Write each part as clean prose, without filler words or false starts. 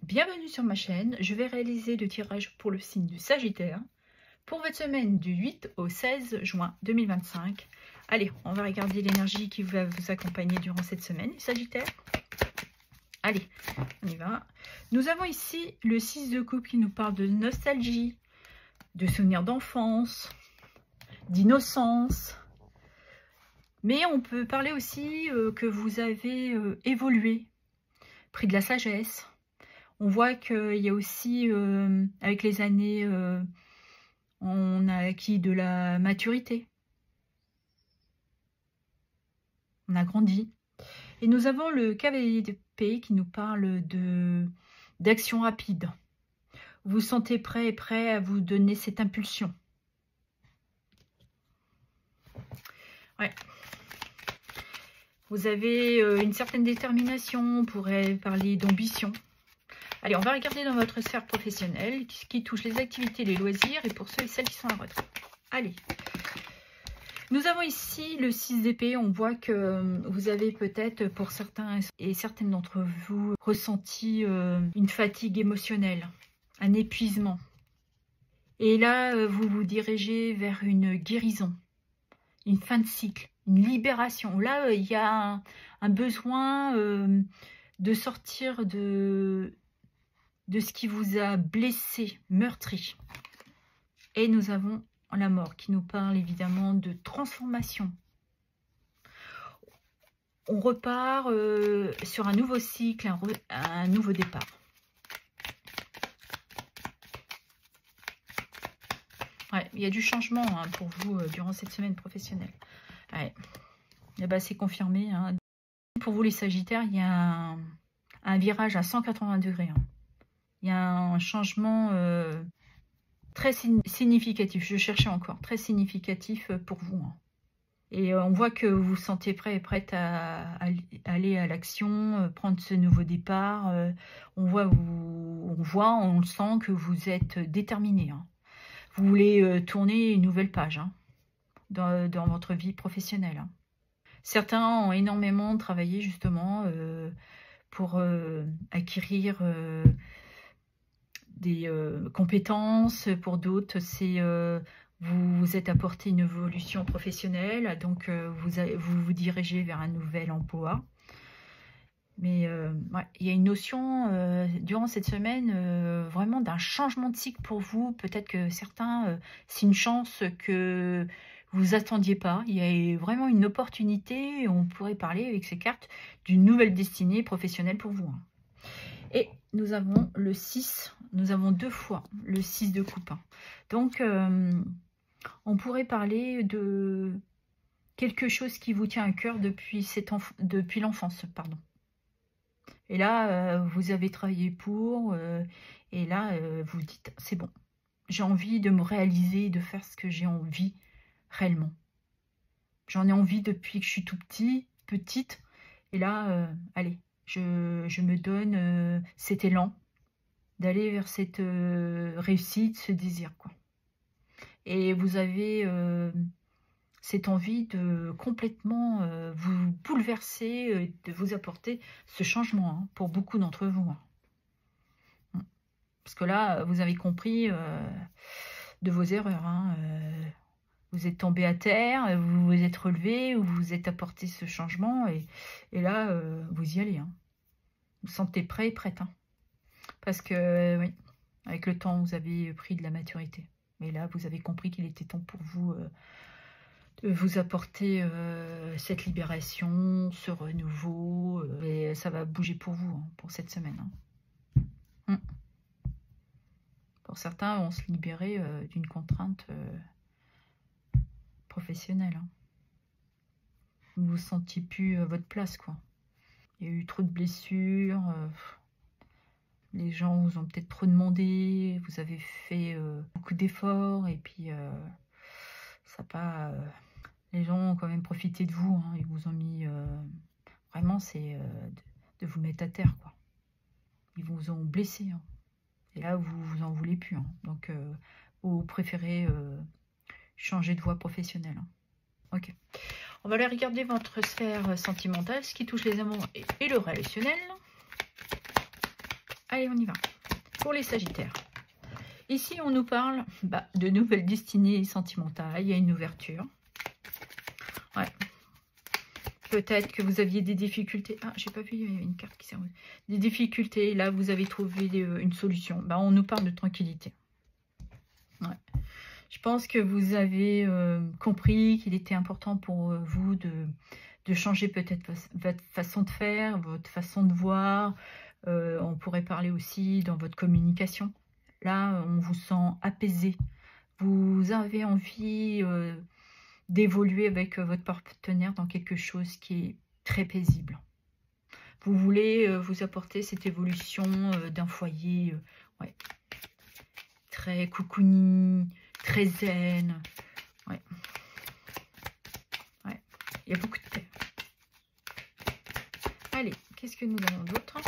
Bienvenue sur ma chaîne. Je vais réaliser le tirage pour le signe du Sagittaire pour votre semaine du 8 au 16 juin 2025. Allez, on va regarder l'énergie qui va vous accompagner durant cette semaine, Sagittaire. Allez, on y va. Nous avons ici le 6 de coupe qui nous parle de nostalgie, de souvenirs d'enfance, d'innocence. Mais on peut parler aussi que vous avez évolué, pris de la sagesse. On voit qu'il y a aussi, avec les années, on a acquis de la maturité. On a grandi. Et nous avons le cavalier d'épée qui nous parle d'action rapide. Vous vous sentez prêt à vous donner cette impulsion. Ouais. Vous avez une certaine détermination, on pourrait parler d'ambition. Allez, on va regarder dans votre sphère professionnelle, ce qui touche les activités, les loisirs, et pour ceux et celles qui sont à la retraite. Allez. Nous avons ici le 6 d'épée. On voit que vous avez peut-être, pour certains et certaines d'entre vous, ressenti une fatigue émotionnelle, un épuisement. Et là, vous vous dirigez vers une guérison, une fin de cycle, une libération. Là, il y a un besoin de sortir de ce qui vous a blessé, meurtri. Et nous avons la mort qui nous parle évidemment de transformation. On repart sur un nouveau cycle, un nouveau départ. Ouais, il y a du changement pour vous durant cette semaine professionnelle. Ouais. Et ben, c'est confirmé. Pour vous les Sagittaires, il y a un virage à 180 degrés. Il y a un changement très significatif. Je cherchais encore. Très significatif pour vous. Et on voit que vous vous sentez prêt et prête à aller à l'action, prendre ce nouveau départ. On le sent que vous êtes déterminé. Vous voulez tourner une nouvelle page dans votre vie professionnelle. Certains ont énormément travaillé justement pour acquérir des compétences. Pour d'autres, c'est vous vous êtes apporté une évolution professionnelle, donc vous dirigez vers un nouvel emploi. Mais ouais, il y a une notion durant cette semaine vraiment d'un changement de cycle pour vous. Peut-être que certains, c'est une chance que vous attendiez pas. Il y a vraiment une opportunité. On pourrait parler avec ces cartes d'une nouvelle destinée professionnelle pour vous. Et nous avons le 6, nous avons deux fois le 6 de coupe. Donc, on pourrait parler de quelque chose qui vous tient à cœur depuis l'enfance, pardon. Et là, vous avez travaillé pour, et là, vous dites, c'est bon, j'ai envie de me réaliser, de faire ce que j'ai envie réellement. J'en ai envie depuis que je suis tout petite, et là, allez, je me donne cet élan d'aller vers cette réussite, ce désir, quoi. Et vous avez cette envie de complètement vous bouleverser, de vous apporter ce changement pour beaucoup d'entre vous. Parce que là, vous avez compris de vos erreurs. Vous êtes tombé à terre, vous vous êtes relevé, vous vous êtes apporté ce changement. Et là, vous y allez. Vous vous sentez prêt et prête. Parce que, oui, avec le temps, vous avez pris de la maturité. Mais là, vous avez compris qu'il était temps pour vous de vous apporter cette libération, ce renouveau. Et ça va bouger pour vous, pour cette semaine. Pour certains, vont se libérer d'une contrainte professionnelle. Vous ne vous sentiez plus à votre place, quoi. Il y a eu trop de blessures. Les gens vous ont peut-être trop demandé. Vous avez fait beaucoup d'efforts. Et puis, ça n'a pas... les gens ont quand même profité de vous. Ils vous ont mis... vraiment, c'est de vous mettre à terre, quoi. Ils vous ont blessé. Et là, vous vous en voulez plus. Donc, vous préférez changer de voie professionnelle. Ok. On va aller regarder votre sphère sentimentale, ce qui touche les amours et le relationnel. Allez, on y va. Pour les Sagittaires. Ici, on nous parle de nouvelles destinées sentimentales. Il y a une ouverture. Ouais. Peut-être que vous aviez des difficultés. Ah, j'ai pas vu, il y avait une carte qui s'est revenue. Des difficultés. Là, vous avez trouvé une solution. On nous parle de tranquillité. Ouais. Je pense que vous avez compris qu'il était important pour vous de changer peut-être votre façon de faire, votre façon de voir. On pourrait parler aussi dans votre communication. Là, on vous sent apaisé. Vous avez envie d'évoluer avec votre partenaire dans quelque chose qui est très paisible. Vous voulez vous apporter cette évolution d'un foyer ouais, très cocooning, très zen. Ouais. Ouais. Il y a beaucoup de terre. Allez, qu'est-ce que nous avons d'autre?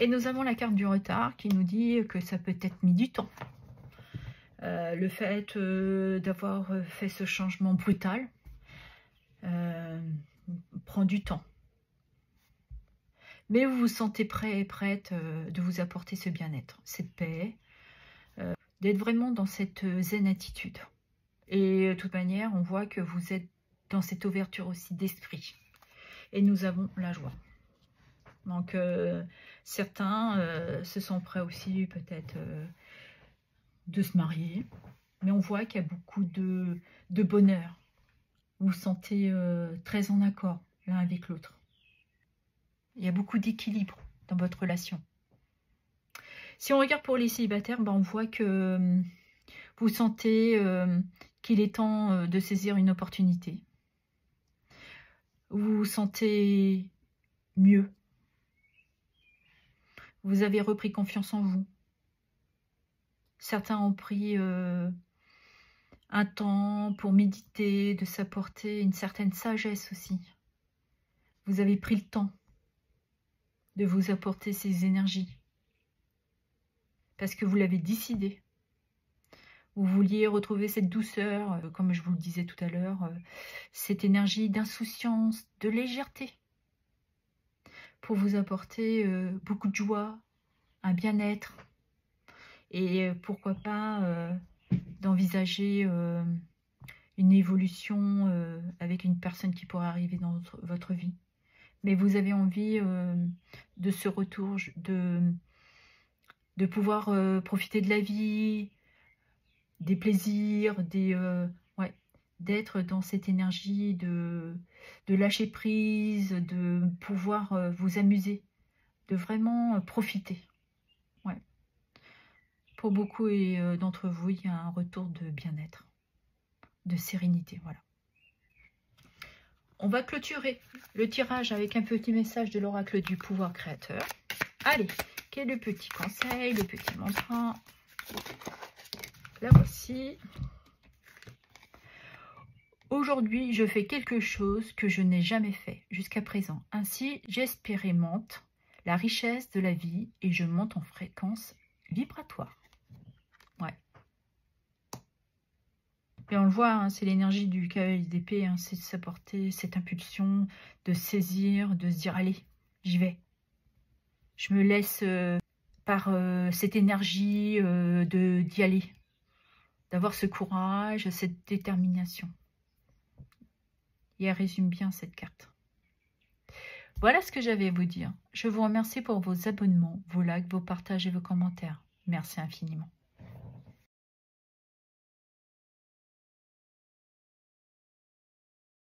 Et nous avons la carte du retard qui nous dit que ça peut être mis du temps. Le fait d'avoir fait ce changement brutal prend du temps. Mais vous vous sentez prêt et prête de vous apporter ce bien-être, cette paix, d'être vraiment dans cette zen attitude. Et de toute manière, on voit que vous êtes dans cette ouverture aussi d'esprit. Et nous avons la joie. Donc, certains se sont prêts aussi peut-être de se marier. Mais on voit qu'il y a beaucoup de bonheur. Vous vous sentez très en accord l'un avec l'autre. Il y a beaucoup d'équilibre dans votre relation. Si on regarde pour les célibataires, on voit que vous sentez qu'il est temps de saisir une opportunité. Vous vous sentez mieux. Vous avez repris confiance en vous. Certains ont pris un temps pour méditer, de s'apporter une certaine sagesse aussi. Vous avez pris le temps de vous apporter ces énergies. Parce que vous l'avez décidé. Vous vouliez retrouver cette douceur, comme je vous le disais tout à l'heure, cette énergie d'insouciance, de légèreté, pour vous apporter beaucoup de joie, un bien-être, et pourquoi pas d'envisager une évolution avec une personne qui pourrait arriver dans votre vie. Mais vous avez envie de ce retour, de pouvoir profiter de la vie, des plaisirs, ouais, d'être dans cette énergie de lâcher prise, de pouvoir vous amuser, de vraiment profiter. Ouais. Pour beaucoup d'entre vous, il y a un retour de bien-être, de sérénité, voilà. On va clôturer le tirage avec un petit message de l'oracle du pouvoir créateur. Allez, quel est le petit conseil, le petit mantra? La voici. Aujourd'hui, je fais quelque chose que je n'ai jamais fait jusqu'à présent. Ainsi, j'expérimente la richesse de la vie et je monte en fréquence vibratoire. Ouais. Et on le voit, hein, c'est l'énergie du cavalier d'épée, hein, c'est de s'apporter cette impulsion, de saisir, de se dire, allez, j'y vais. Je me laisse par cette énergie d'y aller, d'avoir ce courage, cette détermination. Et elle résume bien cette carte. Voilà ce que j'avais à vous dire. Je vous remercie pour vos abonnements, vos likes, vos partages et vos commentaires. Merci infiniment.